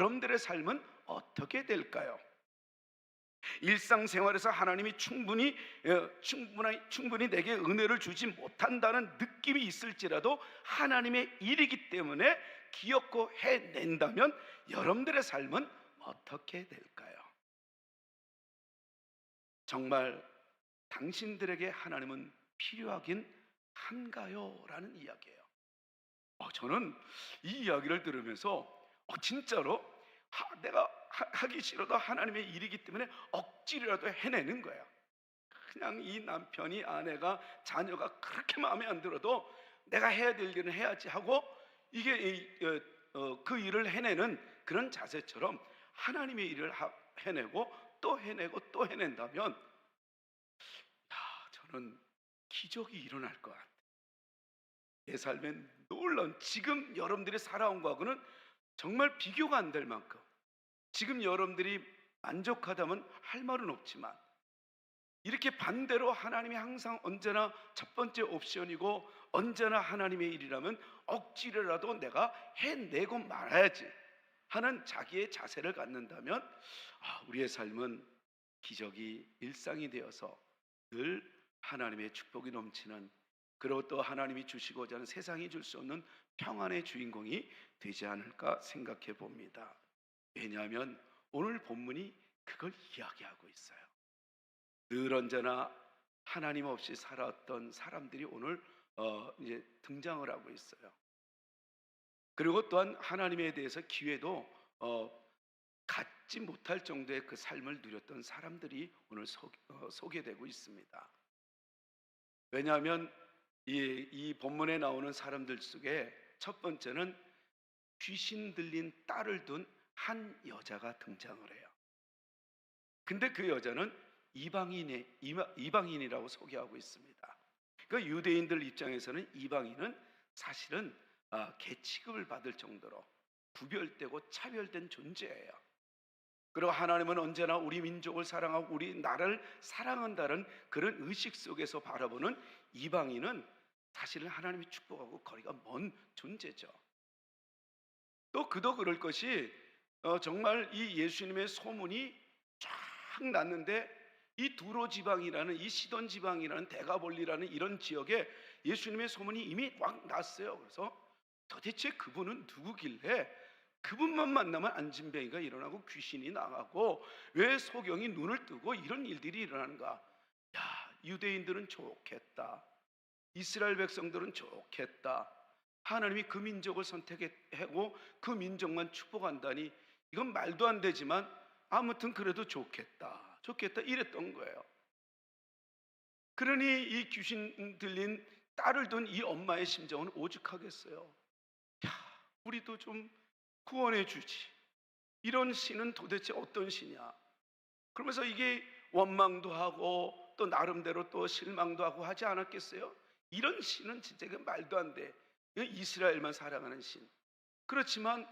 여러분들의 삶은 어떻게 될까요? 일상생활에서 하나님이 충분히 내게 은혜를 주지 못한다는 느낌이 있을지라도 하나님의 일이기 때문에 기억고 해낸다면 여러분들의 삶은 어떻게 될까요? 정말 당신들에게 하나님은 필요하긴 한가요? 라는 이야기예요. 저는 이 이야기를 들으면서 진짜로 내가 하기 싫어도 하나님의 일이기 때문에 억지로라도 해내는 거야. 그냥 이 남편이, 아내가, 자녀가 그렇게 마음에 안 들어도 내가 해야 될 일은 해야지 하고 이게 그 일을 해내는 그런 자세처럼 하나님의 일을 해내고 또 해내고 또 해낸다면 저는 기적이 일어날 것 같아요. 내 삶엔 놀라운, 지금 여러분들이 살아온 거하고는 정말 비교가 안 될 만큼, 지금 여러분들이 만족하다면 할 말은 없지만 이렇게 반대로 하나님이 항상 언제나 첫 번째 옵션이고 언제나 하나님의 일이라면 억지로라도 내가 해내고 말아야지 하는 자기의 자세를 갖는다면 우리의 삶은 기적이 일상이 되어서 늘 하나님의 축복이 넘치는, 그리고 또 하나님이 주시고자 하는 세상이 줄 수 없는 평안의 주인공이 되지 않을까 생각해 봅니다. 왜냐하면 오늘 본문이 그걸 이야기하고 있어요. 늘 언제나 하나님 없이 살아왔던 사람들이 오늘 이제 등장을 하고 있어요. 그리고 또한 하나님에 대해서 기회도 갖지 못할 정도의 그 삶을 누렸던 사람들이 오늘 소개되고 있습니다. 왜냐하면 이 본문에 나오는 사람들 속에 첫 번째는 귀신 들린 딸을 둔 한 여자가 등장을 해요. 근데 그 여자는 이방인이라고 소개하고 있습니다. 그러니까 유대인들 입장에서는 이방인은 사실은 개 취급을 받을 정도로 구별되고 차별된 존재예요. 그리고 하나님은 언제나 우리 민족을 사랑하고 우리 나라를 사랑한다는 그런 의식 속에서 바라보는 이방인은 사실은 하나님이 축복하고 거리가 먼 존재죠. 또 그도 그럴 것이 정말 이 예수님의 소문이 쫙 났는데 이 두로 지방이라는, 이 시돈 지방이라는, 데가볼리라는 이런 지역에 예수님의 소문이 이미 꽉 났어요. 그래서 도대체 그분은 누구길래 그분만 만나면 안진뱅이가 일어나고 귀신이 나가고 왜 소경이 눈을 뜨고 이런 일들이 일어나는가? 유대인들은 좋겠다, 이스라엘 백성들은 좋겠다, 하나님이 그 민족을 선택하고 그 민족만 축복한다니 이건 말도 안 되지만 아무튼 그래도 좋겠다 이랬던 거예요. 그러니 이 귀신 들린 딸을 둔 이 엄마의 심정은 오죽하겠어요. 우리도 좀 구원해 주지, 이런 신은 도대체 어떤 신이야? 그러면서 이게 원망도 하고 또 나름대로 또 실망도 하고 하지 않았겠어요? 이런 신은 진짜 말도 안 돼. 이스라엘만 사랑하는 신. 그렇지만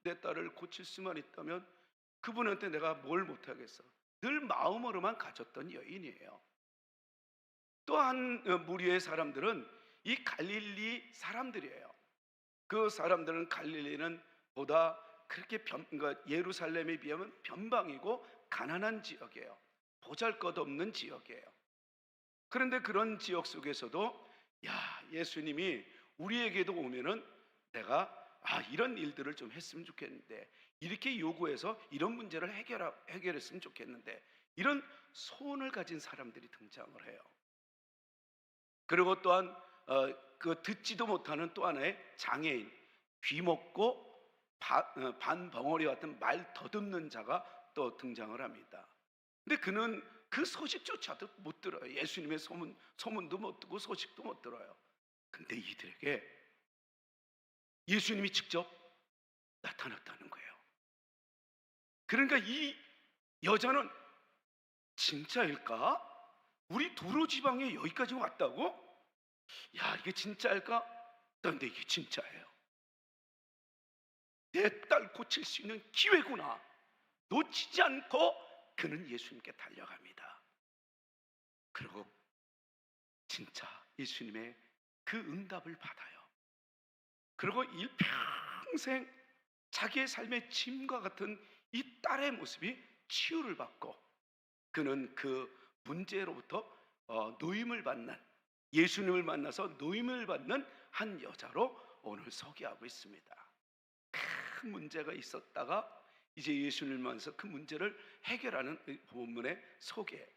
내 딸을 고칠 수만 있다면 그분한테 내가 뭘 못하겠어. 늘 마음으로만 가졌던 여인이에요. 또 한 무리의 사람들은 이 갈릴리 사람들이에요. 그 사람들은 갈릴리는 보다 그렇게 예루살렘에 비하면 변방이고 가난한 지역이에요. 보잘것없는 지역이에요. 그런데 그런 지역 속에서도 예수님이 우리에게도 오면은 내가 이런 일들을 좀 했으면 좋겠는데, 이렇게 요구해서 이런 문제를 해결했으면 좋겠는데, 이런 소원을 가진 사람들이 등장을 해요. 그리고 또한 그 듣지도 못하는 또 하나의 장애인, 귀 먹고 반벙어리 같은 말 더듬는 자가 또 등장을 합니다. 근데 그는 그 소식조차도 못 들어요. 예수님의 소문도 못 듣고 소식도 못 들어요. 근데 이들에게 예수님이 직접 나타났다는 거예요. 그러니까 이 여자는 진짜일까? 우리 두로 지방에 여기까지 왔다고? 이게 진짜일까? 근데 이게 진짜예요. 내 딸 고칠 수 있는 기회구나. 놓치지 않고 그는 예수님께 달려갑니다. 그리고 진짜 예수님의 그 응답을 받아요. 그리고 일평생 자기의 삶의 짐과 같은 이 딸의 모습이 치유를 받고 그는 그 문제로부터 노임을 받는, 예수님을 만나서 노임을 받는 한 여자로 오늘 소개하고 있습니다. 큰 문제가 있었다가 이제 예수님을 만나서 그 문제를 해결하는 본문의 소개.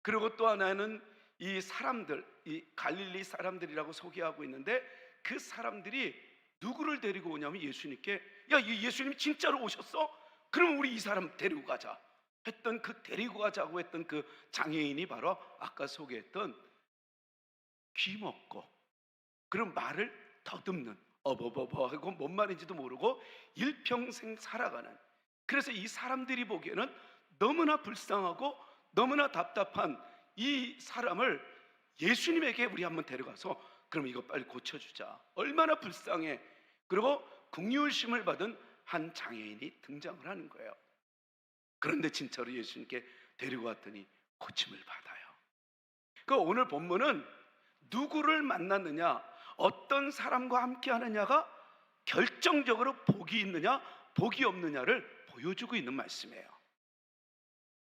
그리고 또 하나는 이 사람들, 이 갈릴리 사람들이라고 소개하고 있는데 그 사람들이 누구를 데리고 오냐면 예수님께, 야, 예수님이 진짜로 오셨어? 그럼 우리 이 사람 데리고 가자 했던, 그 데리고 가자고 했던 그 장애인이 바로 아까 소개했던 귀 먹고 그런 말을 더듬는, 어버버버 하고 뭔 말인지도 모르고 일평생 살아가는, 그래서 이 사람들이 보기에는 너무나 불쌍하고 너무나 답답한 이 사람을 예수님에게 우리 한번 데려가서 그럼 이거 빨리 고쳐주자, 얼마나 불쌍해. 그리고 긍휼심을 받은 한 장애인이 등장을 하는 거예요. 그런데 진짜로 예수님께 데리고 왔더니 고침을 받아요. 그 오늘 본문은 누구를 만났느냐, 어떤 사람과 함께 하느냐가 결정적으로 복이 있느냐 복이 없느냐를 보여주고 있는 말씀이에요.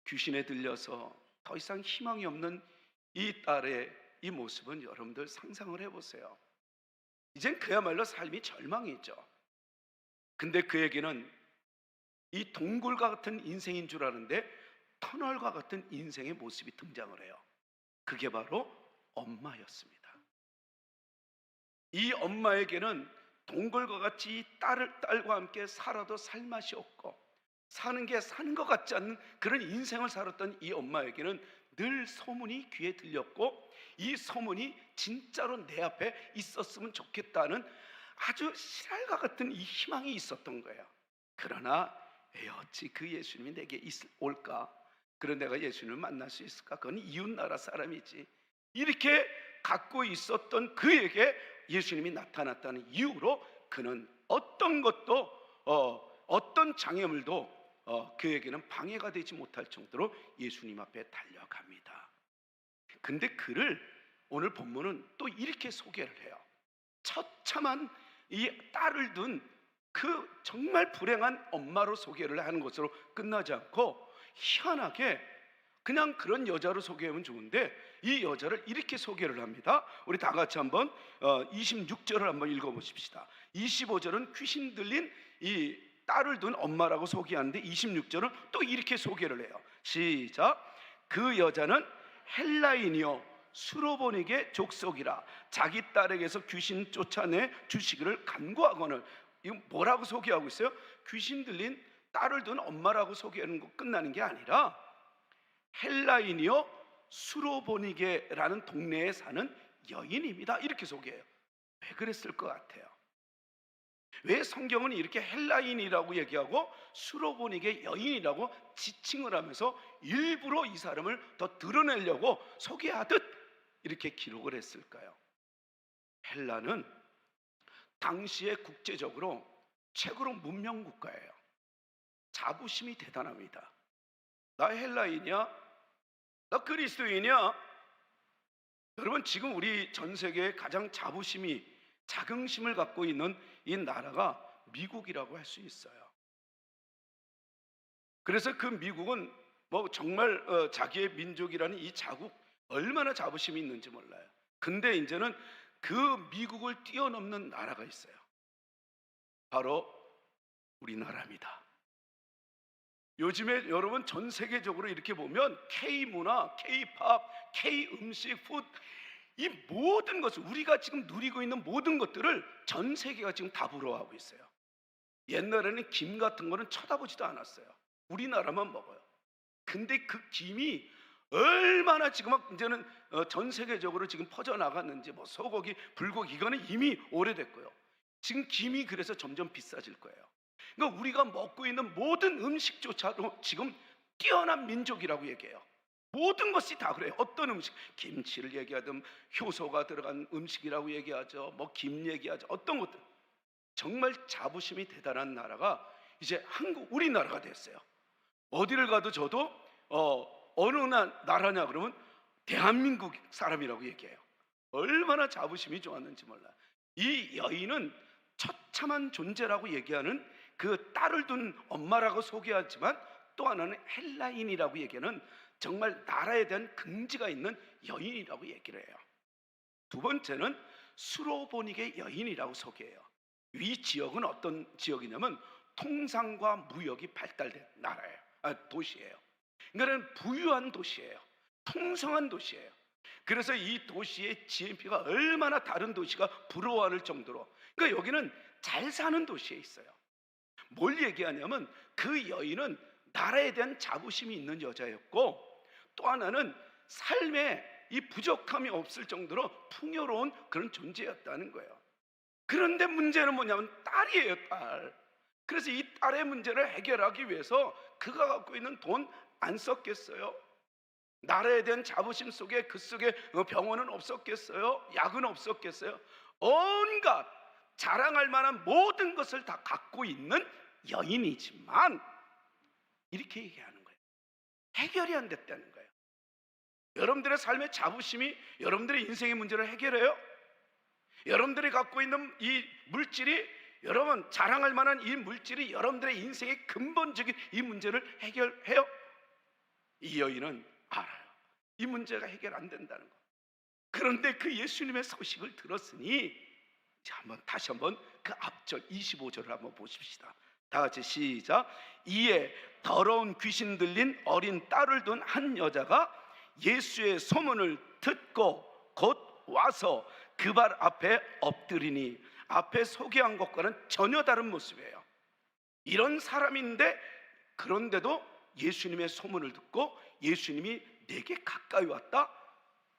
귀신에 들려서 더 이상 희망이 없는 이 딸의 이 모습은 여러분들 상상을 해보세요. 이젠 그야말로 삶이 절망이죠. 근데 그에게는 이 동굴과 같은 인생인 줄 아는데 터널과 같은 인생의 모습이 등장을 해요. 그게 바로 엄마였습니다. 이 엄마에게는 동굴과 같이 딸과 함께 살아도 살 맛이 없고 사는 게 사는 것 같지 않는 그런 인생을 살았던 이 엄마에게는 늘 소문이 귀에 들렸고 이 소문이 진짜로 내 앞에 있었으면 좋겠다는 아주 실알과 같은 이 희망이 있었던 거예요. 그러나 어찌 그 예수님이 내게 올까? 그런 내가 예수님을 만날 수 있을까? 그건 이웃나라 사람이지. 이렇게 갖고 있었던 그에게 예수님이 나타났다는 이유로 그는 어떤 것도 어떤 장애물도 그에게는 방해가 되지 못할 정도로 예수님 앞에 달려갑니다. 근데 그를 오늘 본문은 또 이렇게 소개를 해요. 처참한 이 딸을 둔 그 정말 불행한 엄마로 소개를 하는 것으로 끝나지 않고 희한하게 그냥 그런 여자로 소개하면 좋은데 이 여자를 이렇게 소개를 합니다. 우리 다 같이 한번 26절을 한번 읽어보십시다. 25절은 귀신 들린 이 딸을 둔 엄마라고 소개하는데 26절은 또 이렇게 소개를 해요. 시작. 그 여자는 헬라인이요 수로보닉의 족속이라 자기 딸에게서 귀신 쫓아내 주시기를 간구하거늘. 이거 뭐라고 소개하고 있어요? 귀신 들린 딸을 둔 엄마라고 소개하는 거 끝나는 게 아니라 헬라인이요 수로보니게라는 동네에 사는 여인입니다, 이렇게 소개해요. 왜 그랬을 것 같아요? 왜 성경은 이렇게 헬라인이라고 얘기하고 수로보니게 여인이라고 지칭을 하면서 일부러 이 사람을 더 드러내려고 소개하듯 이렇게 기록을 했을까요? 헬라는 당시에 국제적으로 최고로 문명 국가예요. 자부심이 대단합니다. 나 헬라인이야? 나 그리스도인이야? 여러분, 지금 우리 전 세계에 가장 자긍심을 갖고 있는 이 나라가 미국이라고 할 수 있어요. 그래서 그 미국은 뭐 정말 자기의 민족이라는 이 자국 얼마나 자부심이 있는지 몰라요. 근데 이제는 그 미국을 뛰어넘는 나라가 있어요. 바로 우리나라입니다. 요즘에 여러분 전 세계적으로 이렇게 보면 K문화, K팝, K음식, 푸드, 이 모든 것을 우리가 지금 누리고 있는 모든 것들을 전 세계가 지금 다 부러워하고 있어요. 옛날에는 김 같은 거는 쳐다보지도 않았어요. 우리나라만 먹어요. 근데 그 김이 얼마나 지금 막 이제는 전 세계적으로 지금 퍼져나갔는지, 뭐 소고기, 불고기 이거는 이미 오래됐고요. 지금 김이 그래서 점점 비싸질 거예요. 그러니까 우리가 먹고 있는 모든 음식조차도 지금 뛰어난 민족이라고 얘기해요. 모든 것이 다 그래요. 어떤 음식, 김치를 얘기하든 효소가 들어간 음식이라고 얘기하죠. 뭐 김 얘기하죠. 어떤 것들 정말 자부심이 대단한 나라가 이제 우리나라가 됐어요. 어디를 가도 저도 어느 나라냐 그러면 대한민국 사람이라고 얘기해요. 얼마나 자부심이 좋았는지 몰라요. 이 여인은 처참한 존재라고 얘기하는 그 딸을 둔 엄마라고 소개하지만 또 하나는 헬라인이라고 얘기하는 정말 나라에 대한 긍지가 있는 여인이라고 얘기를 해요. 두 번째는 수로보닉의 여인이라고 소개해요. 이 지역은 어떤 지역이냐면 통상과 무역이 발달된 나라예요. 도시예요. 그러니까 부유한 도시예요. 통성한 도시예요. 그래서 이 도시의 GNP가 얼마나 다른 도시가 부러워할 정도로, 그러니까 여기는 잘 사는 도시에 있어요. 뭘 얘기하냐면 그 여인은 나라에 대한 자부심이 있는 여자였고, 또 하나는 삶에 이 부족함이 없을 정도로 풍요로운 그런 존재였다는 거예요. 그런데 문제는 뭐냐면 딸이에요, 딸. 그래서 이 딸의 문제를 해결하기 위해서 그가 갖고 있는 돈 안 썼겠어요? 나라에 대한 자부심 속에, 그 속에 병원은 없었겠어요? 약은 없었겠어요? 온갖 자랑할 만한 모든 것을 다 갖고 있는 여인이지만 이렇게 얘기하는 거예요. 해결이 안 됐다는 거예요. 여러분들의 삶의 자부심이 여러분들의 인생의 문제를 해결해요? 여러분들이 갖고 있는 이 물질이, 여러분 자랑할 만한 이 물질이 여러분들의 인생의 근본적인 이 문제를 해결해요? 이 여인은 알아요. 이 문제가 해결 안 된다는 거. 그런데 그 예수님의 소식을 들었으니, 자, 다시 한번 그 앞절 25절을 한번 보십시다. 다 같이 시작. 이에 더러운 귀신 들린 어린 딸을 둔 한 여자가 예수의 소문을 듣고 곧 와서 그 발 앞에 엎드리니, 앞에 소개한 것과는 전혀 다른 모습이에요. 이런 사람인데, 그런데도 예수님의 소문을 듣고 예수님이 내게 가까이 왔다,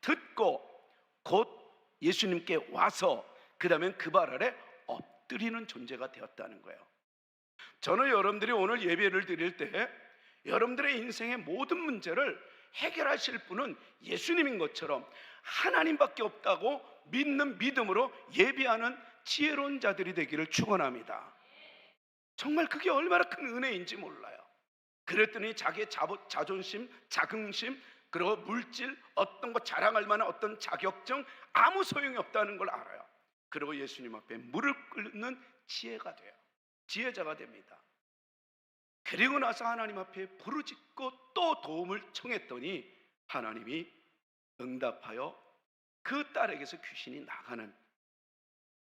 듣고 곧 예수님께 와서 그 다음에 그 발 아래 엎드리는 존재가 되었다는 거예요. 저는 여러분들이 오늘 예배를 드릴 때 여러분들의 인생의 모든 문제를 해결하실 분은 예수님인 것처럼 하나님밖에 없다고 믿는 믿음으로 예배하는 지혜로운 자들이 되기를 축원합니다. 정말 그게 얼마나 큰 은혜인지 몰라요. 그랬더니 자기의 자존심, 자긍심, 그리고 물질, 어떤 거 자랑할 만한 어떤 자격증, 아무 소용이 없다는 걸 알아요. 그리고 예수님 앞에 무릎 꿇는 지혜가 돼요. 지혜자가 됩니다. 그리고 나서 하나님 앞에 부르짖고 또 도움을 청했더니 하나님이 응답하여 그 딸에게서 귀신이 나가는,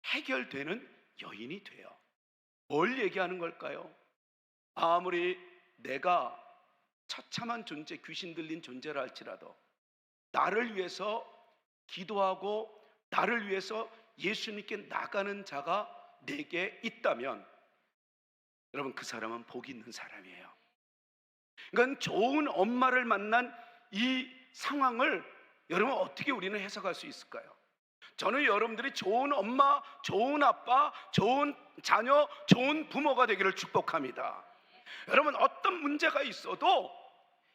해결되는 여인이 돼요. 뭘 얘기하는 걸까요? 아무리 내가 처참한 존재, 귀신 들린 존재라 할지라도 나를 위해서 기도하고 나를 위해서 예수님께 나가는 자가 내게 있다면, 여러분 그 사람은 복이 있는 사람이에요. 그러니까 좋은 엄마를 만난 이 상황을 여러분 어떻게 우리는 해석할 수 있을까요? 저는 여러분들이 좋은 엄마, 좋은 아빠, 좋은 자녀, 좋은 부모가 되기를 축복합니다. 여러분 어떤 문제가 있어도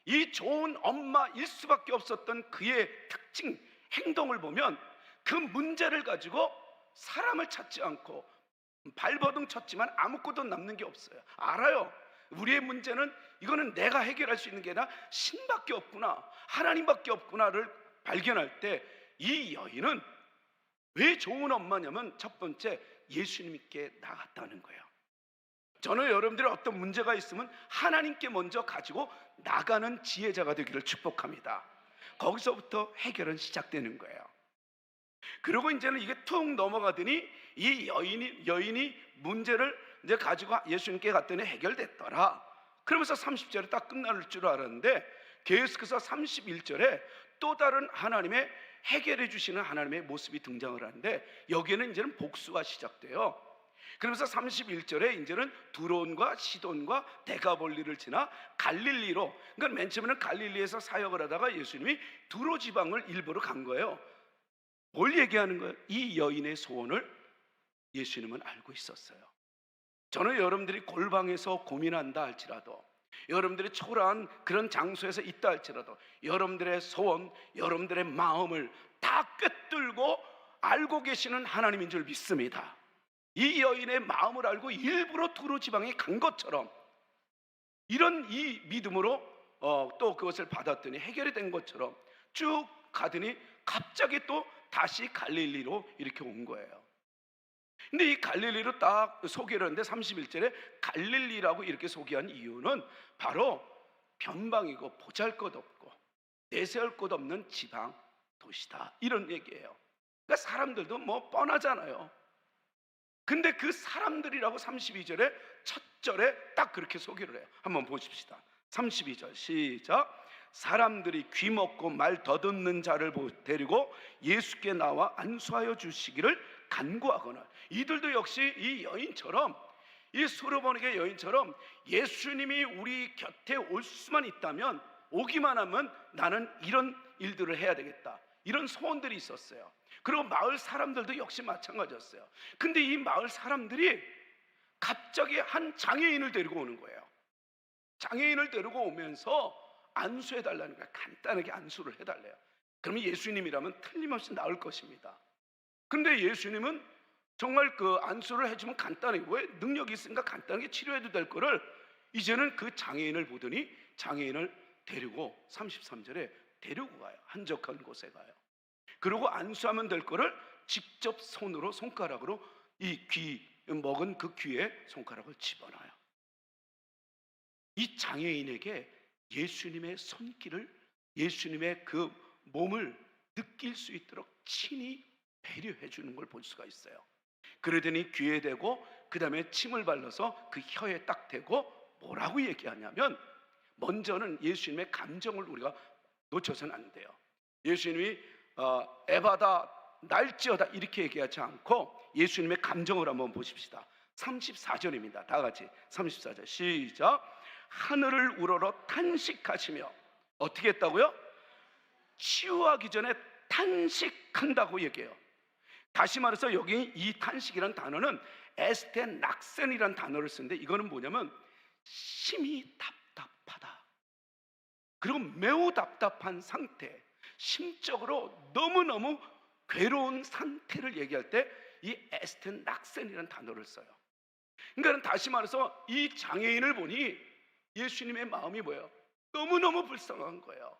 이 좋은 엄마일 수밖에 없었던 그의 특징, 행동을 보면 그 문제를 가지고 사람을 찾지 않고 발버둥 쳤지만 아무것도 남는 게 없어요. 알아요. 우리의 문제는 이거는 내가 해결할 수 있는 게 아니라 신밖에 없구나, 하나님밖에 없구나를 발견할 때 이 여인은 왜 좋은 엄마냐면 첫 번째 예수님께 나갔다는 거예요. 저는 여러분들이 어떤 문제가 있으면 하나님께 먼저 가지고 나가는 지혜자가 되기를 축복합니다. 거기서부터 해결은 시작되는 거예요. 그리고 이제는 이게 툭 넘어가더니 이 여인이 문제를 이제 가지고 예수님께 갔더니 해결됐더라. 그러면서 30절에 딱 끝날 줄 알았는데 계속해서 31절에 또 다른 하나님의 해결해 주시는 하나님의 모습이 등장을 하는데, 여기에는 이제는 복수가 시작돼요. 그러면서 31절에 이제는 두론과 시돈과 데가볼리를 지나 갈릴리로, 그러니까 맨 처음에는 갈릴리에서 사역을 하다가 예수님이 두로 지방을 일부러 간 거예요. 뭘 얘기하는 거예요? 이 여인의 소원을 예수님은 알고 있었어요. 저는 여러분들이 골방에서 고민한다 할지라도, 여러분들이 초라한 그런 장소에서 있다 할지라도 여러분들의 소원, 여러분들의 마음을 다 꿰뚫고 알고 계시는 하나님인 줄 믿습니다. 이 여인의 마음을 알고 일부러 두로 지방에 간 것처럼 이런 이 믿음으로 또 그것을 받았더니 해결이 된 것처럼 쭉 가더니 갑자기 또 다시 갈릴리로 이렇게 온 거예요. 근데 이 갈릴리로 딱 소개를 하는데 31절에 갈릴리라고 이렇게 소개한 이유는 바로 변방이고 보잘것없고 내세울 것 없는 지방 도시다, 이런 얘기예요. 그러니까 사람들도 뭐 뻔하잖아요. 근데 그 사람들이라고 32절에 첫 절에 딱 그렇게 소개를 해요. 한번 보십시다. 32절 시작. 사람들이 귀 먹고 말 더듬는 자를 데리고 예수께 나와 안수하여 주시기를 간구하거나, 이들도 역시 이 여인처럼, 이 수르보니게 여인처럼 예수님이 우리 곁에 올 수만 있다면, 오기만 하면 나는 이런 일들을 해야 되겠다, 이런 소원들이 있었어요. 그리고 마을 사람들도 역시 마찬가지였어요. 근데 이 마을 사람들이 갑자기 한 장애인을 데리고 오는 거예요. 장애인을 데리고 오면서 안수해달라는 거야. 간단하게 안수를 해달래요. 그러면 예수님이라면 틀림없이 나을 것입니다. 근데 예수님은 정말 그 안수를 해주면 간단하게, 왜 능력이 있으니까 간단하게 치료해도 될 거를 이제는 그 장애인을 보더니 장애인을 데리고 33절에 데리고 가요. 한적한 곳에 가요. 그리고 안수하면 될 거를 직접 손으로, 손가락으로 이 귀 먹은 그 귀에 손가락을 집어넣어요. 이 장애인에게 예수님의 손길을, 예수님의 그 몸을 느낄 수 있도록 친히 배려해 주는 걸 볼 수가 있어요. 그러더니 귀에 대고 그 다음에 침을 발라서 그 혀에 딱 대고 뭐라고 얘기하냐면, 먼저는 예수님의 감정을 우리가 놓쳐서는 안 돼요. 예수님이 에바다 날지어다 이렇게 얘기하지 않고 예수님의 감정을 한번 보십시다. 34절입니다. 다 같이 34절 시작. 하늘을 우러러 탄식하시며, 어떻게 했다고요? 치유하기 전에 탄식한다고 얘기해요. 다시 말해서 여기 이 탄식이라는 단어는 에스테낙센이라는 단어를 쓰는데, 이거는 뭐냐면 심히 답답하다, 그리고 매우 답답한 상태, 심적으로 너무너무 괴로운 상태를 얘기할 때 이 에스테낙센이라는 단어를 써요. 그러니까 다시 말해서 이 장애인을 보니 예수님의 마음이 뭐예요? 너무너무 불쌍한 거예요.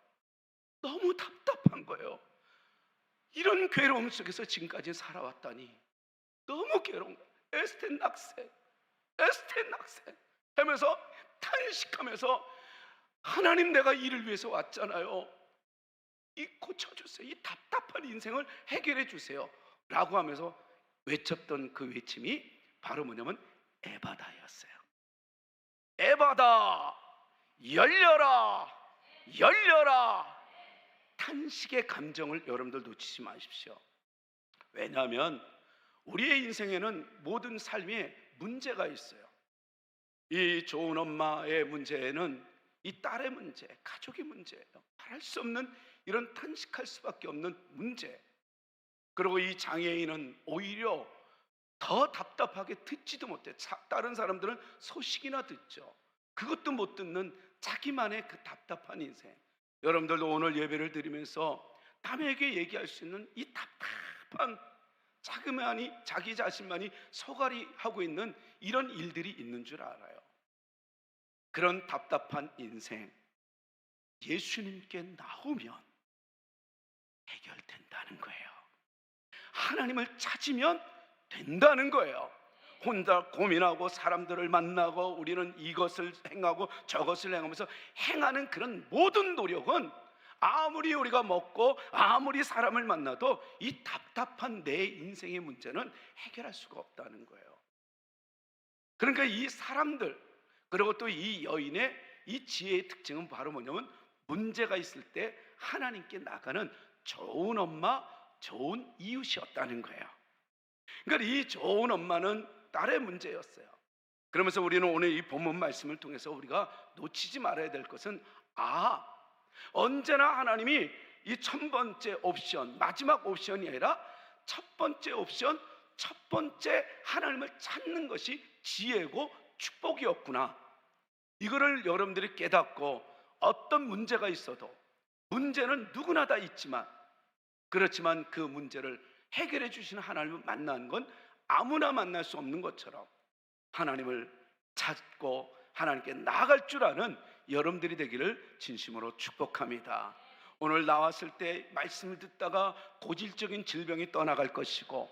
너무 답답한 거예요. 이런 괴로움 속에서 지금까지 살아왔다니 너무 괴로운 거예요. 에스테낙센, 에스테낙센 하면서 탄식하면서, 하나님 내가 이를 위해서 왔잖아요. 이 고쳐주세요. 이 답답한 인생을 해결해 주세요 라고 하면서 외쳤던 그 외침이 바로 뭐냐면 에바다였어요. 에바다, 열려라, 열려라. 탄식의 감정을 여러분들 놓치지 마십시오. 왜냐하면 우리의 인생에는 모든 삶에 문제가 있어요. 이 좋은 엄마의 문제는 이 딸의 문제, 가족의 문제예요. 말할 수 없는 이런 탄식할 수밖에 없는 문제. 그리고 이 장애인은 오히려 더 답답하게 듣지도 못해. 다른 사람들은 소식이나 듣죠. 그것도 못 듣는 자기만의 그 답답한 인생. 여러분들도 오늘 예배를 드리면서 남에게 얘기할 수 있는 이 답답한, 자기 자신만이 소갈이 하고 있는 이런 일들이 있는 줄 알아요. 그런 답답한 인생, 예수님께 나오면 해결된다는 거예요. 하나님을 찾으면 된다는 거예요. 혼자 고민하고 사람들을 만나고 우리는 이것을 행하고 저것을 행하면서 행하는 그런 모든 노력은 아무리 우리가 먹고 아무리 사람을 만나도 이 답답한 내 인생의 문제는 해결할 수가 없다는 거예요. 그러니까 이 사람들, 그리고 또 이 여인의 이 지혜의 특징은 바로 뭐냐면, 문제가 있을 때 하나님께 나가는 좋은 엄마, 좋은 이웃이었다는 거예요. 그러니까 이 좋은 엄마는 딸의 문제였어요. 그러면서 우리는 오늘 이 본문 말씀을 통해서 우리가 놓치지 말아야 될 것은, 언제나 하나님이 이 첫 번째 옵션, 마지막 옵션이 아니라 첫 번째 옵션, 첫 번째 하나님을 찾는 것이 지혜고 축복이었구나. 이거를 여러분들이 깨닫고, 어떤 문제가 있어도, 문제는 누구나 다 있지만, 그렇지만 그 문제를 해결해 주시는 하나님을 만나는 건 아무나 만날 수 없는 것처럼 하나님을 찾고 하나님께 나아갈 줄 아는 여러분들이 되기를 진심으로 축복합니다. 오늘 나왔을 때 말씀을 듣다가 고질적인 질병이 떠나갈 것이고,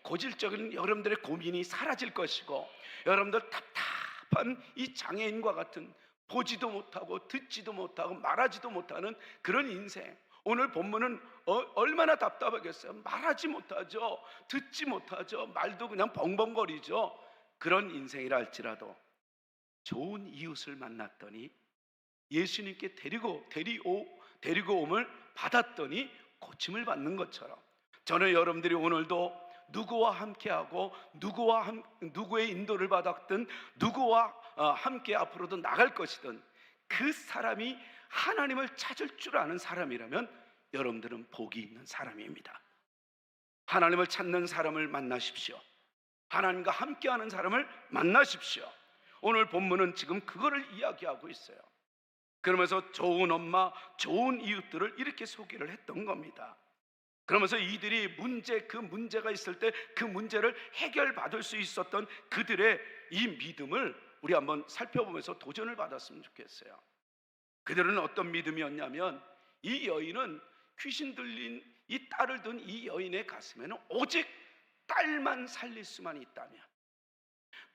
고질적인 여러분들의 고민이 사라질 것이고, 여러분들 답답한 이 장애인과 같은 보지도 못하고 듣지도 못하고 말하지도 못하는 그런 인생, 오늘 본문은 얼마나 답답하겠어요. 말하지 못하죠, 듣지 못하죠, 말도 그냥 벙벙거리죠. 그런 인생이라 할지라도 좋은 이웃을 만났더니, 예수님께 데리고 옴을 받았더니 고침을 받는 것처럼, 저는 여러분들이 오늘도 누구와 함께하고 누구의 인도를 받았든 누구와 함께 앞으로도 나갈 것이든 그 사람이 하나님을 찾을 줄 아는 사람이라면 여러분들은 복이 있는 사람입니다. 하나님을 찾는 사람을 만나십시오. 하나님과 함께하는 사람을 만나십시오. 오늘 본문은 지금 그거를 이야기하고 있어요. 그러면서 좋은 엄마, 좋은 이웃들을 이렇게 소개를 했던 겁니다. 그러면서 이들이 그 문제가 있을 때 그 문제를 해결받을 수 있었던 그들의 이 믿음을 우리 한번 살펴보면서 도전을 받았으면 좋겠어요. 그들은 어떤 믿음이었냐면, 이 여인은 귀신 들린 이 딸을 둔 이 여인의 가슴에는 오직 딸만 살릴 수만 있다면,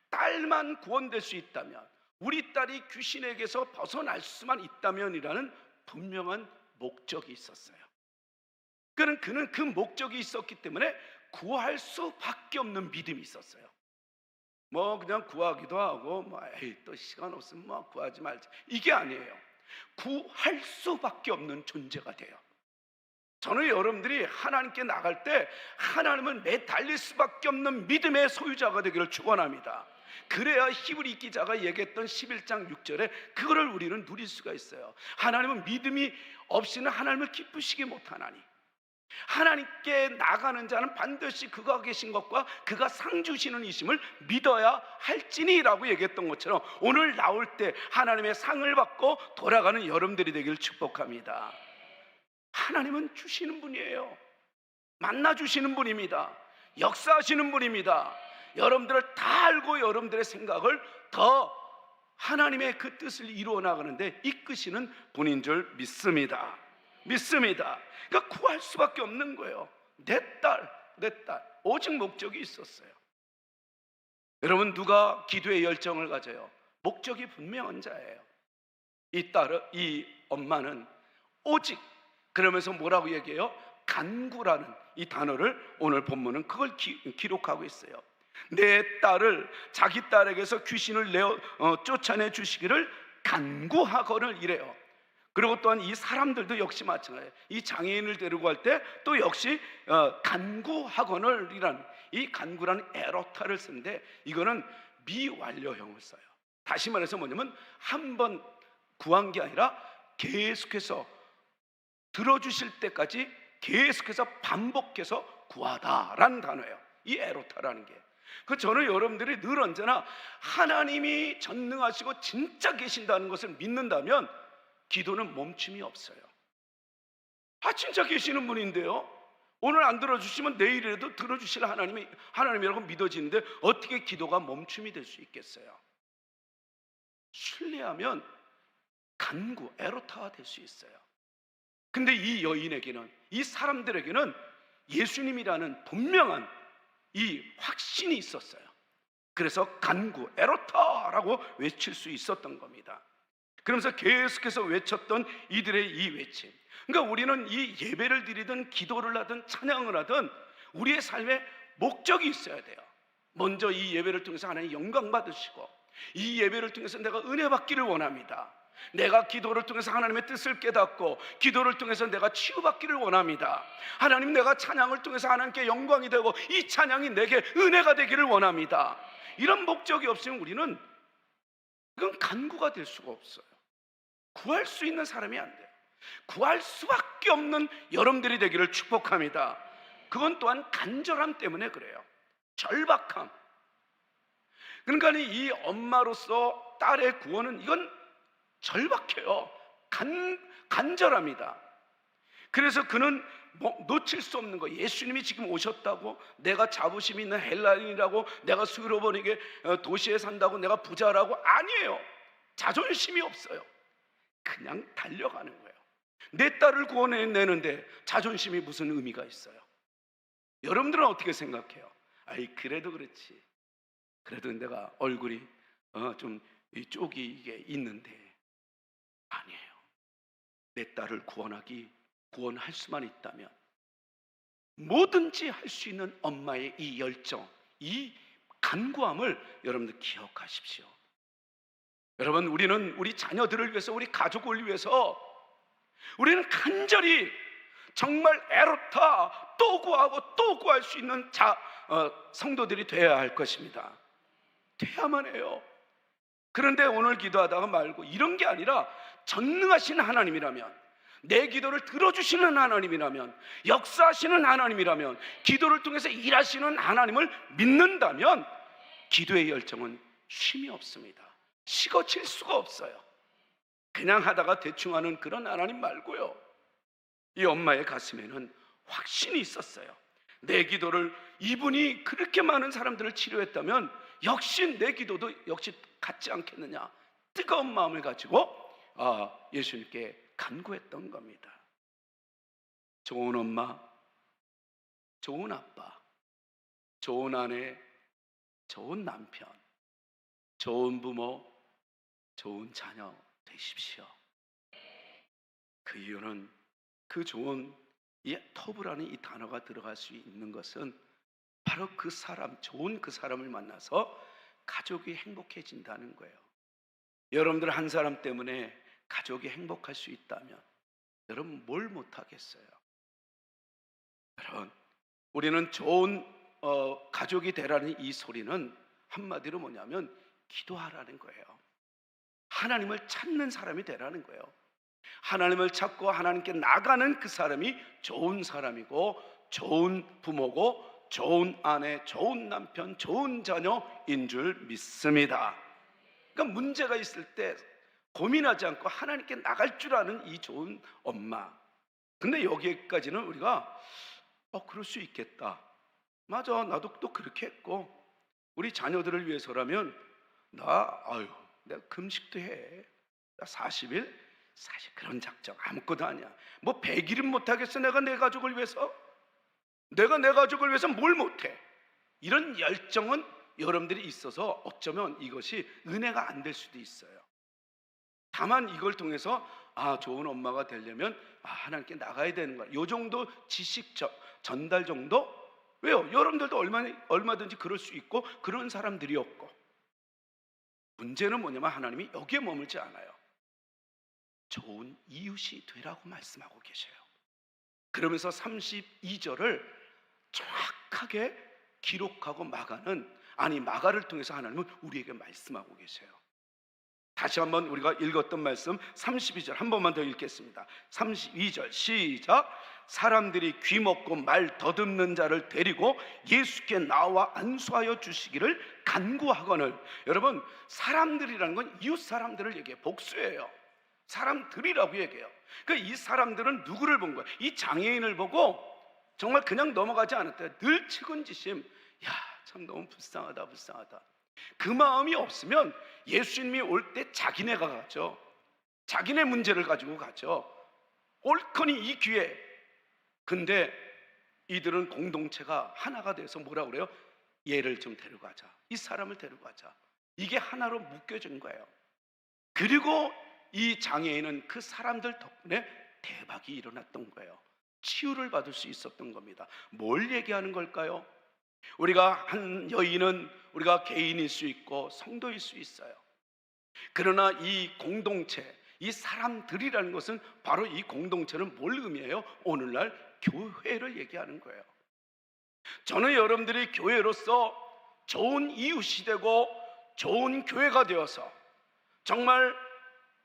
딸만 구원될 수 있다면, 우리 딸이 귀신에게서 벗어날 수만 있다면이라는 분명한 목적이 있었어요. 그는 그 목적이 있었기 때문에 구할 수밖에 없는 믿음이 있었어요. 그냥 구하기도 하고 또 시간 없으면 구하지 말자, 이게 아니에요. 구할 수밖에 없는 존재가 돼요. 저는 여러분들이 하나님께 나갈 때 하나님은 매달릴 수밖에 없는 믿음의 소유자가 되기를 축원합니다. 그래야 히브리 기자가 얘기했던 11장 6절에 그거를 우리는 누릴 수가 있어요. 하나님은 믿음이 없이는 하나님을 기쁘시게 못하나니, 하나님께 나가는 자는 반드시 그가 계신 것과 그가 상 주시는 이심을 믿어야 할지니라고 얘기했던 것처럼, 오늘 나올 때 하나님의 상을 받고 돌아가는 여러분들이 되길 축복합니다. 하나님은 주시는 분이에요. 만나 주시는 분입니다. 역사하시는 분입니다. 여러분들을 다 알고 여러분들의 생각을 더 하나님의 그 뜻을 이루어 나가는데 이끄시는 분인 줄 믿습니다. 그러니까 구할 수밖에 없는 거예요. 내 딸, 오직 목적이 있었어요. 여러분, 누가 기도의 열정을 가져요? 목적이 분명한 자예요. 이 엄마는 오직, 그러면서 뭐라고 얘기해요? 간구라는 이 단어를, 오늘 본문은 그걸 기록하고 있어요. 내 딸을, 자기 딸에게서 귀신을 쫓아내 주시기를 간구하거늘 이래요. 그리고 또한 이 사람들도 역시 마찬가지예요. 이 장애인을 데리고 갈 때 또 역시 간구하거늘이란, 이 간구라는 에로타를 쓰는데, 이거는 미완료형을 써요. 다시 말해서 뭐냐면, 한 번 구한 게 아니라 계속해서 들어주실 때까지 계속해서 반복해서 구하다라는 단어예요, 이 에로타라는 게. 저는 여러분들이 늘 언제나 하나님이 전능하시고 진짜 계신다는 것을 믿는다면 기도는 멈춤이 없어요. 진짜 계시는 분인데요, 오늘 안 들어주시면 내일이라도 들어주실 하나님이라고 믿어지는데 어떻게 기도가 멈춤이 될 수 있겠어요? 신뢰하면 간구, 에로타가 될 수 있어요. 근데 이 여인에게는, 이 사람들에게는 예수님이라는 분명한 이 확신이 있었어요. 그래서 간구, 에로타라고 외칠 수 있었던 겁니다. 그러면서 계속해서 외쳤던 이들의 이 외침, 그러니까 우리는 이 예배를 드리든 기도를 하든 찬양을 하든 우리의 삶에 목적이 있어야 돼요. 먼저 이 예배를 통해서 하나님 영광 받으시고, 이 예배를 통해서 내가 은혜 받기를 원합니다. 내가 기도를 통해서 하나님의 뜻을 깨닫고, 기도를 통해서 내가 치유받기를 원합니다. 하나님, 내가 찬양을 통해서 하나님께 영광이 되고 이 찬양이 내게 은혜가 되기를 원합니다. 이런 목적이 없으면 우리는, 이건 간구가 될 수가 없어요. 구할 수 있는 사람이 안 돼요. 구할 수밖에 없는 여러분들이 되기를 축복합니다. 그건 또한 간절함 때문에 그래요. 절박함. 그러니까 이 엄마로서 딸의 구원은, 이건 절박해요. 간절합니다. 그래서 그는 놓칠 수 없는 거, 예수님이 지금 오셨다고, 내가 자부심 있는 헬라인이라고, 내가 수로보니게 도시에 산다고, 내가 부자라고, 아니에요. 자존심이 없어요. 그냥 달려가는 거예요. 내 딸을 구원해내는데 자존심이 무슨 의미가 있어요? 여러분들은 어떻게 생각해요? 아이 그래도 그렇지. 그래도 내가 얼굴이 좀 쪽이 이게 있는데 아니에요. 내 딸을 구원할 수만 있다면 뭐든지 할 수 있는 엄마의 이 열정, 이 간구함을 여러분들 기억하십시오. 여러분, 우리는 우리 자녀들을 위해서, 우리 가족을 위해서 우리는 간절히 정말 애로타 또 구하고 또 구할 수 있는 성도들이 되어야 할 것입니다. 돼야만 해요. 그런데 오늘 기도하다가 말고 이런 게 아니라 전능하신 하나님이라면, 내 기도를 들어주시는 하나님이라면, 역사하시는 하나님이라면, 기도를 통해서 일하시는 하나님을 믿는다면 기도의 열정은 쉼이 없습니다. 식어질 수가 없어요. 그냥 하다가 대충 하는 그런 하나님 말고요. 이 엄마의 가슴에는 확신이 있었어요. 내 기도를, 이분이 그렇게 많은 사람들을 치료했다면 역시 내 기도도 역시 같지 않겠느냐, 뜨거운 마음을 가지고 예수님께 간구했던 겁니다. 좋은 엄마, 좋은 아빠, 좋은 아내, 좋은 남편, 좋은 부모, 좋은 자녀 되십시오. 그 이유는 그 좋은 이 터브라는 이 단어가 들어갈 수 있는 것은 바로 그 사람, 좋은 그 사람을 만나서 가족이 행복해진다는 거예요. 여러분들 한 사람 때문에 가족이 행복할 수 있다면 여러분 뭘 못하겠어요? 여러분, 우리는 좋은 가족이 되라는 이 소리는 한마디로 뭐냐면 기도하라는 거예요. 하나님을 찾는 사람이 되라는 거예요. 하나님을 찾고 하나님께 나가는 그 사람이 좋은 사람이고, 좋은 부모고, 좋은 아내, 좋은 남편, 좋은 자녀인 줄 믿습니다. 그러니까 문제가 있을 때 고민하지 않고 하나님께 나갈 줄 아는 이 좋은 엄마. 근데 여기까지는 우리가 그럴 수 있겠다. 맞아, 나도 또 그렇게 했고, 우리 자녀들을 위해서라면 내가 금식도 해. 나 40일 사실 그런 작정 아무것도 아니야. 뭐 100일은 못하겠어. 내가 내 가족을 위해서 뭘 못해. 이런 열정은 여러분들이 있어서 어쩌면 이것이 은혜가 안 될 수도 있어요. 다만 이걸 통해서 좋은 엄마가 되려면 하나님께 나가야 되는 거야. 요 정도 지식 전달 정도? 왜요? 여러분들도 얼마든지 그럴 수 있고 그런 사람들이었고, 문제는 뭐냐면 하나님이 여기에 머물지 않아요. 좋은 이웃이 되라고 말씀하고 계셔요. 그러면서 32절을 정확하게 기록하고 마가를 통해서 하나님은 우리에게 말씀하고 계세요. 다시 한번 우리가 읽었던 말씀 32절 한 번만 더 읽겠습니다. 32절 시작. 사람들이 귀먹고 말 더듬는 자를 데리고 예수께 나와 안수하여 주시기를 간구하거늘. 여러분, 사람들이라는 건 이웃 사람들을 얘기해요. 복수예요. 사람들이라고 얘기해요. 그러니까 이 사람들은 누구를 본 거예요? 이 장애인을 보고 정말 그냥 넘어가지 않았대요. 늘 측은지심, 참 너무 불쌍하다. 그 마음이 없으면 예수님이 올 때 자기네가 가죠. 자기네 문제를 가지고 가죠. 옳거니 이 기회. 근데 이들은 공동체가 하나가 돼서 뭐라 그래요? 얘를 좀 데려가자, 이 사람을 데려가자. 이게 하나로 묶여진 거예요. 그리고 이 장애인은 그 사람들 덕분에 대박이 일어났던 거예요. 치유를 받을 수 있었던 겁니다. 뭘 얘기하는 걸까요? 우리가 한 여인은 우리가 개인일 수 있고 성도일 수 있어요. 그러나 이 공동체, 이 사람들이라는 것은 바로 이 공동체는 뭘 의미해요? 오늘날 교회를 얘기하는 거예요. 저는 여러분들이 교회로서 좋은 이웃이 되고 좋은 교회가 되어서 정말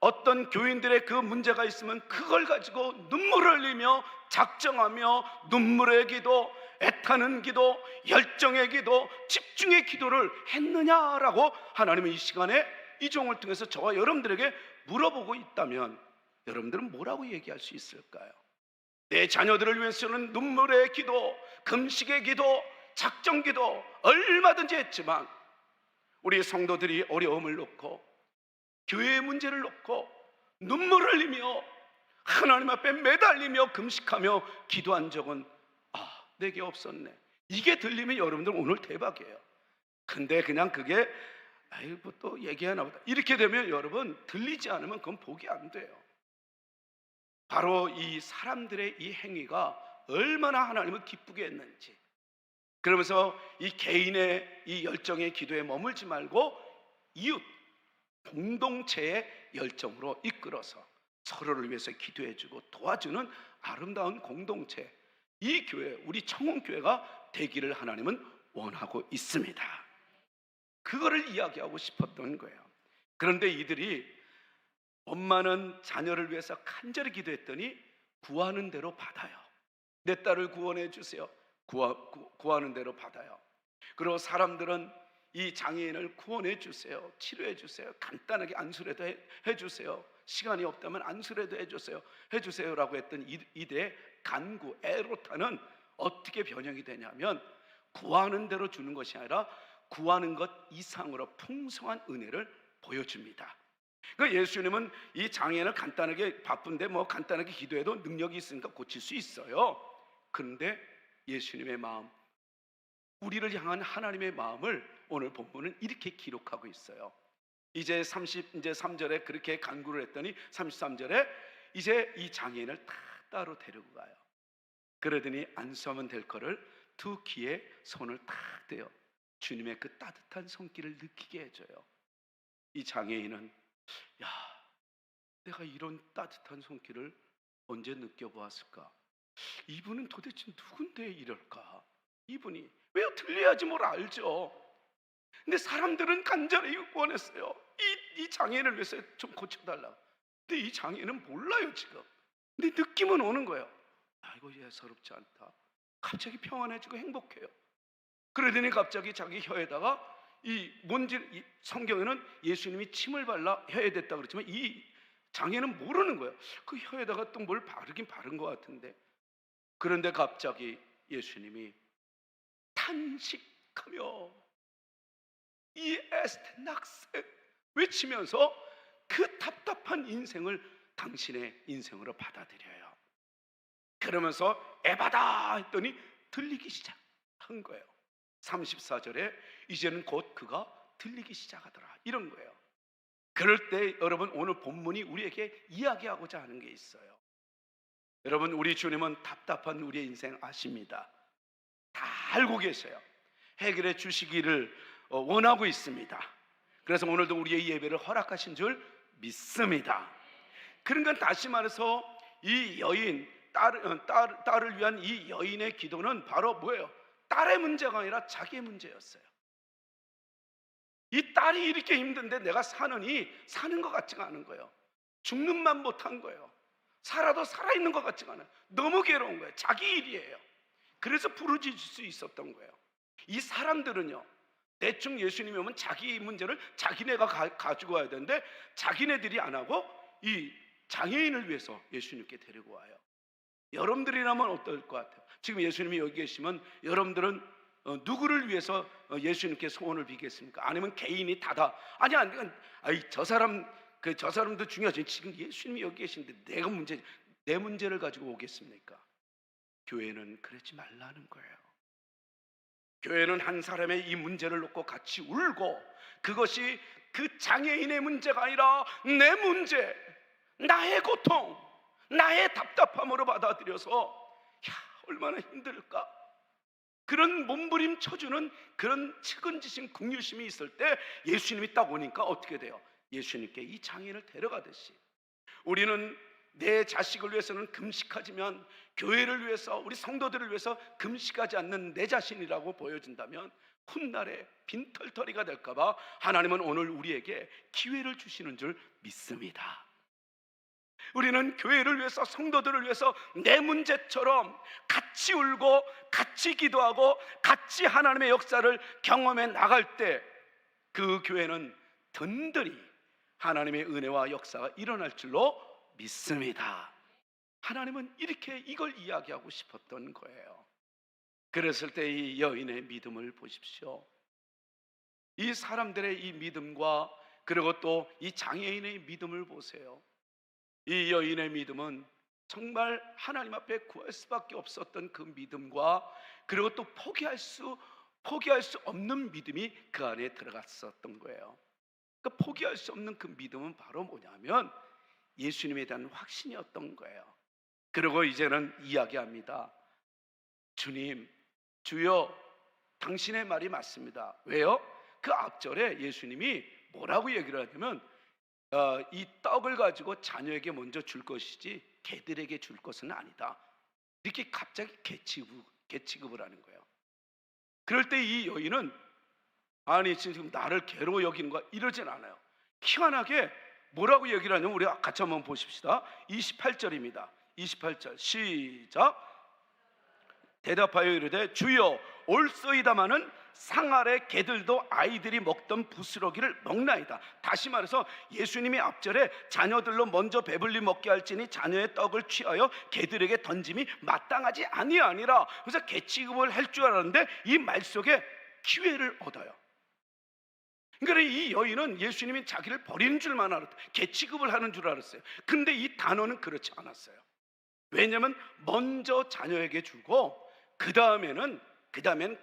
어떤 교인들의 그 문제가 있으면 그걸 가지고 눈물을 흘리며 작정하며 눈물의 기도, 애타는 기도, 열정의 기도, 집중의 기도를 했느냐라고 하나님은 이 시간에 이 종을 통해서 저와 여러분들에게 물어보고 있다면 여러분들은 뭐라고 얘기할 수 있을까요? 내 자녀들을 위해서는 눈물의 기도, 금식의 기도, 작정 기도 얼마든지 했지만 우리 성도들이 어려움을 놓고 교회의 문제를 놓고 눈물을 흘리며 하나님 앞에 매달리며 금식하며 기도한 적은 내게 없었네. 이게 들리면 여러분들 오늘 대박이에요. 근데 그냥 그게 아이고 또 얘기하나 보다 이렇게 되면 여러분 들리지 않으면 그건 복이 안 돼요. 바로 이 사람들의 이 행위가 얼마나 하나님을 기쁘게 했는지, 그러면서 이 개인의 이 열정의 기도에 머물지 말고 이웃 공동체의 열정으로 이끌어서 서로를 위해서 기도해주고 도와주는 아름다운 공동체, 이 교회, 우리 청혼교회가 되기를 하나님은 원하고 있습니다. 그거를 이야기하고 싶었던 거예요. 그런데 이들이 엄마는 자녀를 위해서 간절히 기도했더니 구하는 대로 받아요. 내 딸을 구원해 주세요. 구하는 대로 받아요. 그리고 사람들은 이 장애인을 구원해 주세요, 치료해 주세요, 간단하게 안수라도 해 주세요, 시간이 없다면 안수라도 해 주세요라고 했던 이들의 간구, 애로타는 어떻게 변형이 되냐면 구하는 대로 주는 것이 아니라 구하는 것 이상으로 풍성한 은혜를 보여줍니다. 그러니까 예수님은 이 장애인을 간단하게, 바쁜데 뭐 간단하게 기도해도 능력이 있으니까 고칠 수 있어요. 그런데 예수님의 마음, 우리를 향한 하나님의 마음을 오늘 본문은 이렇게 기록하고 있어요. 이제 3절에 그렇게 간구를 했더니 33절에 이제 이 장애인을 다 따로 데리고 가요. 그러더니 안수하면 될 거를 두 귀에 손을 탁 대요. 주님의 그 따뜻한 손길을 느끼게 해줘요. 이 장애인은 야, 내가 이런 따뜻한 손길을 언제 느껴보았을까? 이분은 도대체 누군데 이럴까? 이분이 왜 들려야지 뭘 알죠? 근데 사람들은 간절히 원했어요. 이 장애인을 위해서 좀 고쳐달라고. 근데 이 장애인은 몰라요 지금. 근데 느낌은 오는 거예요. 아이고 예사롭지 않다. 갑자기 평안해지고 행복해요. 그러더니 갑자기 자기 혀에다가 이 성경에는 예수님이 침을 발라 혀에 댔다 그랬지만 이 장애는 모르는 거예요. 그 혀에다가 또 뭘 바르긴 바른 것 같은데. 그런데 갑자기 예수님이 탄식하며 이 에스테 낙세 외치면서 그 답답한 인생을 당신의 인생으로 받아들여요. 그러면서 에바다 했더니 들리기 시작한 거예요. 34절에 이제는 곧 그가 들리기 시작하더라, 이런 거예요. 그럴 때 여러분 오늘 본문이 우리에게 이야기하고자 하는 게 있어요. 여러분 우리 주님은 답답한 우리의 인생 아십니다. 다 알고 계세요. 해결해 주시기를 원하고 있습니다. 그래서 오늘도 우리의 예배를 허락하신 줄 믿습니다. 그러니까 다시 말해서 이 여인, 딸을 위한 이 여인의 기도는 바로 뭐예요? 딸의 문제가 아니라 자기의 문제였어요. 이 딸이 이렇게 힘든데 내가 사는 것 같지가 않은 거예요. 죽는만 못한 거예요. 살아도 살아있는 것 같지가 않아요. 너무 괴로운 거예요. 자기 일이에요. 그래서 부르짖을 수 있었던 거예요. 이 사람들은요, 대충 예수님이 오면 자기 문제를 자기네가 가지고 와야 되는데 자기네들이 안 하고 이 장애인을 위해서 예수님께 데리고 와요. 여러분들이라면 어떨 것 같아요? 지금 예수님이 여기 계시면 여러분들은 누구를 위해서 예수님께 소원을 비겠습니까? 아니면 개인이 다다? 저 사람도 중요하지. 지금 예수님이 여기 계신데 내 문제를 가지고 오겠습니까? 교회는 그러지 말라는 거예요. 교회는 한 사람의 이 문제를 놓고 같이 울고, 그것이 그 장애인의 문제가 아니라 내 문제, 나의 고통, 나의 답답함으로 받아들여서 얼마나 힘들까, 그런 몸부림 쳐주는 그런 측은지심, 긍휼심이 있을 때 예수님이 딱 오니까 어떻게 돼요? 예수님께 이 장애인을 데려가듯이 우리는 내 자식을 위해서는 금식하지만 교회를 위해서, 우리 성도들을 위해서 금식하지 않는 내 자신이라고 보여준다면 훗날에 빈털터리가 될까봐 하나님은 오늘 우리에게 기회를 주시는 줄 믿습니다. 우리는 교회를 위해서, 성도들을 위해서 내 문제처럼 같이 울고 같이 기도하고 같이 하나님의 역사를 경험해 나갈 때 그 교회는 든든히 하나님의 은혜와 역사가 일어날 줄로 믿습니다. 하나님은 이렇게 이걸 이야기하고 싶었던 거예요. 그랬을 때 이 여인의 믿음을 보십시오. 이 사람들의 이 믿음과 그리고 또 이 장애인의 믿음을 보세요. 이 여인의 믿음은 정말 하나님 앞에 구할 수밖에 없었던 그 믿음과 그리고 또 포기할 수 없는 믿음이 그 안에 들어갔었던 거예요. 그러니까 포기할 수 없는 그 믿음은 바로 뭐냐면 예수님에 대한 확신이었던 거예요. 그리고 이제는 이야기합니다. 주님, 주여, 당신의 말이 맞습니다. 왜요? 그 앞절에 예수님이 뭐라고 얘기를 하냐면 이 떡을 가지고 자녀에게 먼저 줄 것이지 개들에게 줄 것은 아니다. 이렇게 갑자기 개취급을 하는 거예요. 그럴 때 이 여인은 아니 지금 나를 개로 여기는 거야 이러진 않아요. 희한하게 뭐라고 얘기를 하냐면 우리 같이 한번 보십시다. 28절입니다. 28절 시작. 대답하여 이르되 주여 올소이다마는 상 아래 개들도 아이들이 먹던 부스러기를 먹나이다. 다시 말해서 예수님이 앞절에 자녀들로 먼저 배불리 먹게 할지니 자녀의 떡을 취하여 개들에게 던짐이 마땅하지 아니라 그래서 개 취급을 할 줄 알았는데 이 말 속에 기회를 얻어요. 그러니까 이 여인은 예수님이 자기를 버리는 줄만 알았다. 개 취급을 하는 줄 알았어요. 근데 이 단어는 그렇지 않았어요. 왜냐하면 먼저 자녀에게 주고 그 다음에는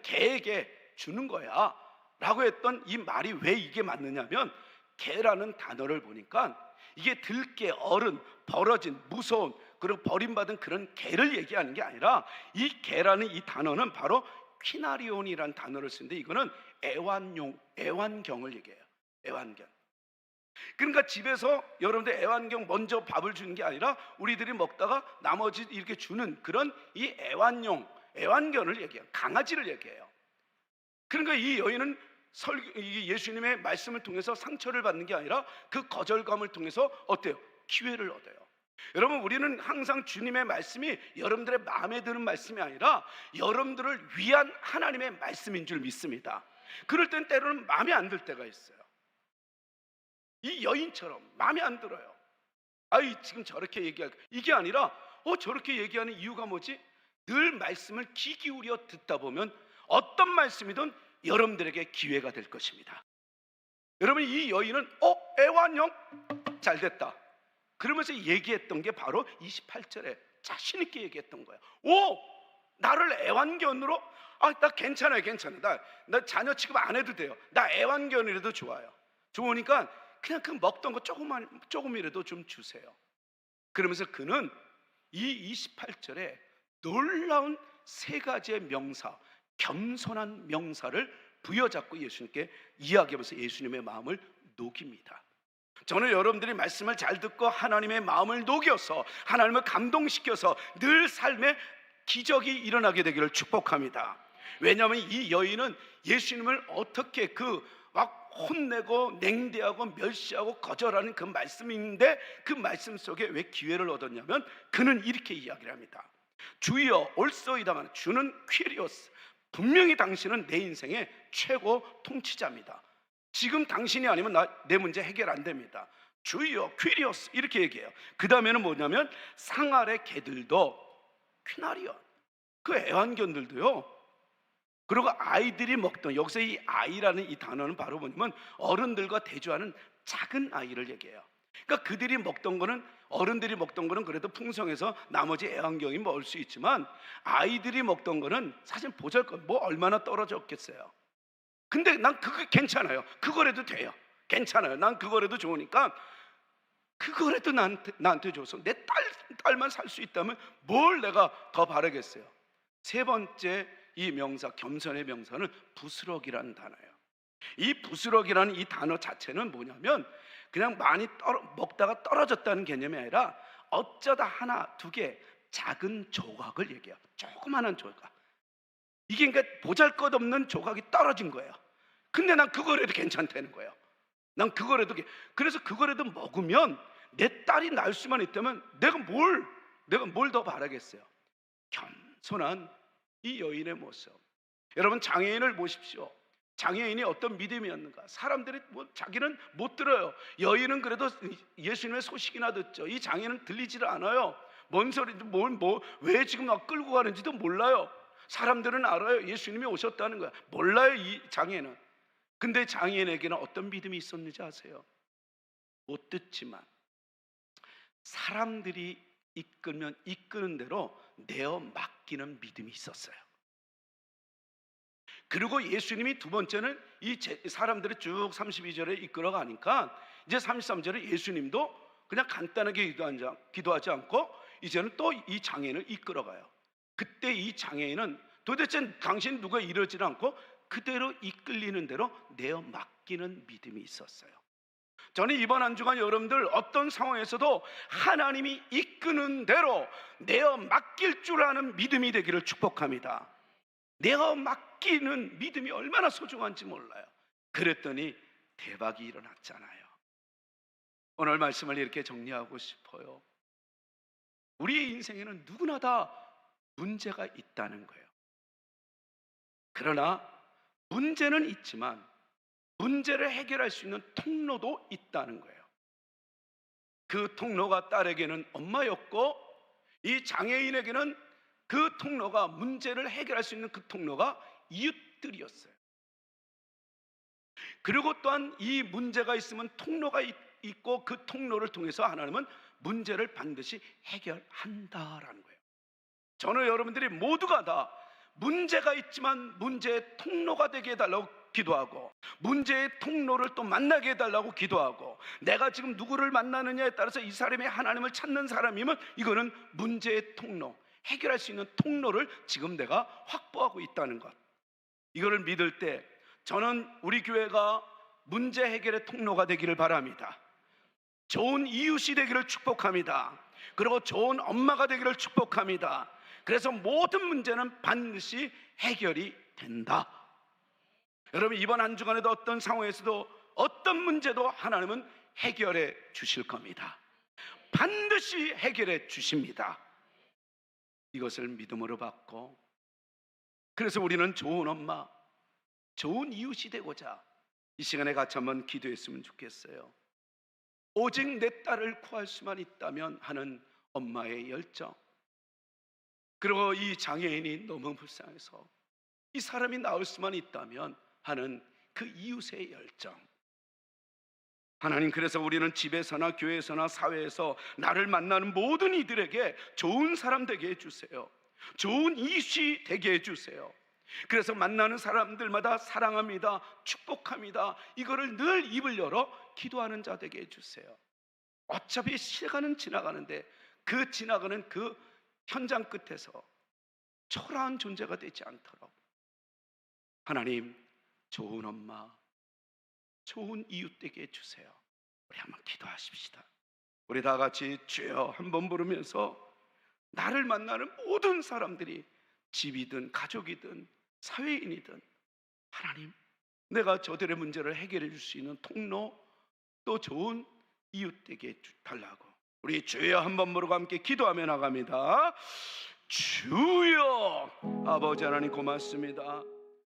개에게 주는 거야 라고 했던 이 말이 왜 이게 맞느냐면 개라는 단어를 보니까 이게 들개, 어른, 벌어진, 무서운 그리고 버림받은 그런 개를 얘기하는 게 아니라 이 개라는 이 단어는 바로 퀴나리온이라는 단어를 쓰는데 이거는 애완경을 얘기해요. 애완경. 그러니까 집에서 여러분들 애완경 먼저 밥을 주는 게 아니라 우리들이 먹다가 나머지 이렇게 주는 그런 이 애완견을 얘기해요. 강아지를 얘기해요. 그러니까 이 여인은 예수님의 말씀을 통해서 상처를 받는 게 아니라 그 거절감을 통해서 어때요? 기회를 얻어요. 여러분 우리는 항상 주님의 말씀이 여러분들의 마음에 드는 말씀이 아니라 여러분들을 위한 하나님의 말씀인 줄 믿습니다. 그럴 땐 때로는 마음에 안 들 때가 있어요. 이 여인처럼 마음에 안 들어요. 아이 지금 저렇게 얘기할까? 이게 아니라 저렇게 얘기하는 이유가 뭐지? 늘 말씀을 귀 기울여 듣다 보면 어떤 말씀이든 여러분들에게 기회가 될 것입니다. 여러분 이 여인은 애완형 잘 됐다 그러면서 얘기했던 게 바로 28절에 자신 있게 얘기했던 거예요. 나를 애완견으로 나 괜찮아요. 나 자녀 취급 안 해도 돼요. 나 애완견이라도 좋아요. 좋으니까 그냥 그 먹던 거 조금이라도 좀 주세요. 그러면서 그는 이 28절에 놀라운 세 가지의 명사, 겸손한 명사를 부여잡고 예수님께 이야기하면서 예수님의 마음을 녹입니다. 저는 여러분들이 말씀을 잘 듣고 하나님의 마음을 녹여서 하나님을 감동시켜서 늘 삶에 기적이 일어나게 되기를 축복합니다. 왜냐하면 이 여인은 예수님을 어떻게 막 혼내고 냉대하고 멸시하고 거절하는 그 말씀인데 그 말씀 속에 왜 기회를 얻었냐면 그는 이렇게 이야기를 합니다. 주여 올소이다만 주는 퀴리오스 분명히 당신은 내 인생의 최고 통치자입니다. 지금 당신이 아니면 내 문제 해결 안 됩니다. 주여 퀴리오스 이렇게 얘기해요. 그 다음에는 뭐냐면 상 아래 개들도 퀴나리온 그 애완견들도요 그리고 아이들이 먹던 여기서 이 아이라는 이 단어는 바로 뭐냐면 어른들과 대조하는 작은 아이를 얘기해요. 그러니까 그들이 먹던 거는 어른들이 먹던 거는 그래도 풍성해서 나머지 애완경이 먹을 수 있지만 아이들이 먹던 거는 사실 보잘것 뭐 얼마나 떨어졌겠어요. 근데 난 그거 괜찮아요. 그거라도 돼요. 괜찮아요. 난 그거라도 좋으니까 그거라도 나한테 줘서 내 딸만 살 수 있다면 뭘 내가 더 바라겠어요. 세 번째 이 명사 겸손의 명사는 부스럭이라는 단어예요. 이 부스럭이라는 이 단어 자체는 뭐냐면 그냥 많이 먹다가 떨어졌다는 개념이 아니라 어쩌다 하나 두 개 작은 조각을 얘기해요. 조그마한 조각. 이게 그러니까 보잘것없는 조각이 떨어진 거예요. 근데 난 그거라도 괜찮다는 거예요. 난 그거라도 그래서 그거라도 먹으면 내 딸이 날 수만 있다면 내가 뭘 더 바라겠어요. 겸손한 이 여인의 모습. 여러분 장애인을 보십시오. 장애인이 어떤 믿음이었는가? 사람들이 자기는 못 들어요. 여인은 그래도 예수님의 소식이나 듣죠. 이 장애인은 들리지를 않아요. 뭔 소리도 왜 지금 나 끌고 가는지도 몰라요. 사람들은 알아요. 예수님이 오셨다는 거야. 몰라요 이 장애인은. 근데 장애인에게는 어떤 믿음이 있었는지 아세요? 못 듣지만 사람들이 이끄는 대로 내어 맡기는 믿음이 있었어요. 그리고 예수님이 두 번째는 사람들을 쭉 32절에 이끌어 가니까 이제 33절에 예수님도 그냥 간단하게 기도하지 않고 이제는 또 이 장애인을 이끌어 가요. 그때 이 장애인은 도대체 당신 누가 이러지 않고 그대로 이끌리는 대로 내어 맡기는 믿음이 있었어요. 저는 이번 한 주간 여러분들 어떤 상황에서도 하나님이 이끄는 대로 내어 맡길 줄 아는 믿음이 되기를 축복합니다. 내어 맡기는 믿음이 얼마나 소중한지 몰라요. 그랬더니 대박이 일어났잖아요. 오늘 말씀을 이렇게 정리하고 싶어요. 우리의 인생에는 누구나 다 문제가 있다는 거예요. 그러나 문제는 있지만 문제를 해결할 수 있는 통로도 있다는 거예요. 그 통로가 딸에게는 엄마였고 이 장애인에게는 그 통로가, 문제를 해결할 수 있는 그 통로가 이웃들이었어요. 그리고 또한 이 문제가 있으면 통로가 있고 그 통로를 통해서 하나님은 문제를 반드시 해결한다라는 거예요. 저는 여러분들이 모두가 다 문제가 있지만 문제의 통로가 되게 해달라고 기도하고, 문제의 통로를 또 만나게 해달라고 기도하고, 내가 지금 누구를 만나느냐에 따라서 이 사람이 하나님을 찾는 사람이면 이거는 문제의 통로, 해결할 수 있는 통로를 지금 내가 확보하고 있다는 것, 이거를 믿을 때 저는 우리 교회가 문제 해결의 통로가 되기를 바랍니다. 좋은 이웃이 되기를 축복합니다. 그리고 좋은 엄마가 되기를 축복합니다. 그래서 모든 문제는 반드시 해결이 된다. 여러분, 이번 한 주간에도 어떤 상황에서도 어떤 문제도 하나님은 해결해 주실 겁니다. 반드시 해결해 주십니다. 이것을 믿음으로 받고, 그래서 우리는 좋은 엄마, 좋은 이웃이 되고자 이 시간에 같이 한번 기도했으면 좋겠어요. 오직 내 딸을 구할 수만 있다면 하는 엄마의 열정, 그리고 이 장애인이 너무 불쌍해서 이 사람이 나을 수만 있다면 하는 그 이웃의 열정. 하나님, 그래서 우리는 집에서나 교회에서나 사회에서 나를 만나는 모든 이들에게 좋은 사람 되게 해주세요. 좋은 이웃이 되게 해주세요. 그래서 만나는 사람들마다 사랑합니다, 축복합니다, 이거를 늘 입을 열어 기도하는 자 되게 해주세요. 어차피 시간은 지나가는데 그 지나가는 그 현장 끝에서 초라한 존재가 되지 않도록 하나님, 좋은 엄마, 좋은 이웃 되게 해주세요. 우리 한번 기도하십시다. 우리 다 같이 주여 한번 부르면서 나를 만나는 모든 사람들이 집이든 가족이든 사회인이든 하나님, 내가 저들의 문제를 해결해 줄 수 있는 통로, 또 좋은 이웃 되게 달라고 우리 주여 한번 부르고 함께 기도하며 나갑니다. 주여, 아버지 하나님 고맙습니다.